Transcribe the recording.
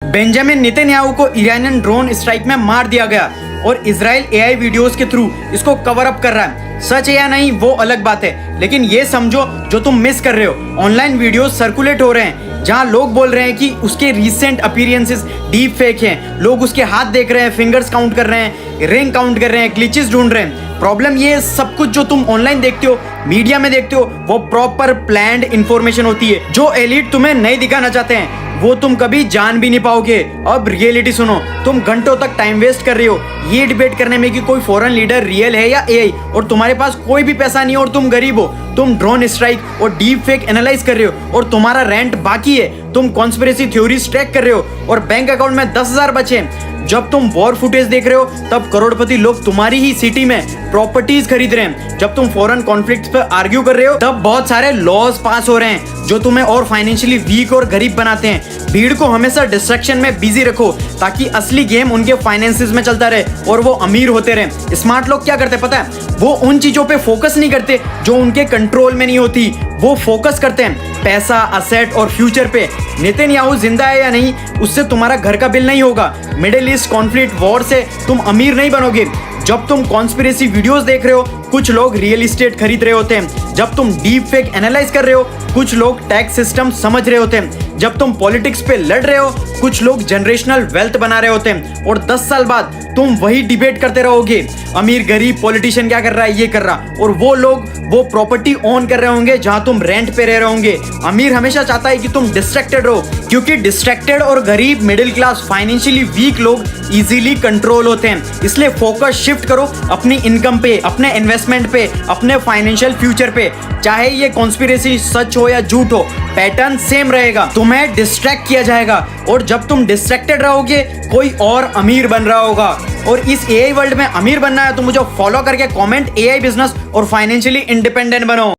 Benjamin Netanyahu को Iranian drone strike में मार दिया गया और इजराइल एआई वीडियोस के थ्रू इसको कवर अप कर रहा है। सच है या नहीं वो अलग बात है, लेकिन ये समझो जो तुम मिस कर रहे हो। ऑनलाइन वीडियोस सर्कुलेट हो रहे हैं जहां लोग बोल रहे हैं कि उसके रिसेंट अपीयरेंसेस डीप फेक हैं। लोग उसके हाथ देख रहे हैं, फिंगर्स काउंट कर रहे हैं, रिंग काउंट कर रहे हैं, ग्लिचेस ढूंढ रहे हैं। प्रॉब्लम ये है, सब कुछ जो तुम ऑनलाइन देखते हो, मीडिया में देखते हो, वो प्रॉपर प्लान्ड इंफॉर्मेशन होती है। जो एलिट तुम्हें नहीं दिखाना चाहते हैं वो तुम कभी जान भी नहीं पाओगे। अब रियलिटी सुनो, तुम घंटों तक टाइम वेस्ट कर रहे हो ये डिबेट करने में कि कोई फॉरेन लीडर रियल है या एआई, और तुम्हारे पास कोई भी पैसा नहीं और तुम गरीब हो। तुम ड्रोन स्ट्राइक और डीप फेक एनालाइज कर रहे हो और तुम्हारा रेंट बाकी है। तुम कॉन्स्पिरेसी थ्योरीज ट्रैक कर रहे हो और बैंक अकाउंट में 10,000 बचे हैं। जब तुम वॉर फुटेज देख रहे हो तब करोड़पति लोग तुम्हारी ही सिटी में प्रॉपर्टीज खरीद रहे हैं। जब तुम फॉरेन कॉन्फ्लिक्ट्स पर आर्ग्यू कर रहे हो तब बहुत सारे लॉज पास हो रहे हैं जो तुम्हें और फाइनेंशियली वीक और गरीब बनाते हैं। भीड़ को हमेशा डिस्ट्रैक्शन में बिजी रखो ताकि असली गेम उनके फाइनेंसेस में चलता रहे और वो अमीर होते रहे। स्मार्ट लोग क्या करते पता है, वो उन चीजों पे फोकस नहीं करते जो उनके कंट्रोल में नहीं होती, वो फोकस करते हैं पैसा, असेट और फ्यूचर पे। नेतन्याहू जिंदा है या नहीं उससे तुम्हारा घर का बिल नहीं होगा। मिडिल ईस्ट कॉन्फ्लिक्ट वॉर से तुम अमीर नहीं बनोगे। जब तुम कॉन्स्पिरेसी वीडियोस देख रहे हो कुछ लोग रियल एस्टेट खरीद रहे होते हैं। जब तुम डीप फेक एनालाइज कर रहे हो कुछ लोग टैक्स सिस्टम समझ रहे होते हैं। जब तुम पॉलिटिक्स पे लड़ रहे हो कुछ लोग जनरेशनल वेल्थ बना रहे होते हैं। और 10 साल बाद तुम वही डिबेट करते रहोगे, अमीर गरीब पॉलिटिशियन क्या कर रहा है, ये कर रहा, और वो लोग वो प्रॉपर्टी ओन कर रहे होंगे जहां तुम रेंट पे रह रहे होंगे। अमीर हमेशा चाहता है कि तुम डिस्ट्रैक्टेड रहो, क्योंकि डिस्ट्रैक्टेड और गरीब मिडिल क्लास फाइनेंशियली वीक लोग इजीली कंट्रोल होते हैं। इसलिए फोकस शिफ्ट करो अपनी इनकम पे, अपने इन्वेस्टमेंट पे, अपने फाइनेंशियल फ्यूचर पे। चाहे ये कॉन्स्पिरेसी सच हो या झूठ हो, पैटर्न सेम रहेगा। तुम्हें डिस्ट्रैक्ट किया जाएगा और जब तुम डिस्ट्रैक्टेड रहोगे कोई और अमीर बन रहा होगा। और इस एआई वर्ल्ड में अमीर बनना है तो मुझे फॉलो करके कमेंट एआई बिजनेस और फाइनेंशियली इंडिपेंडेंट बनो।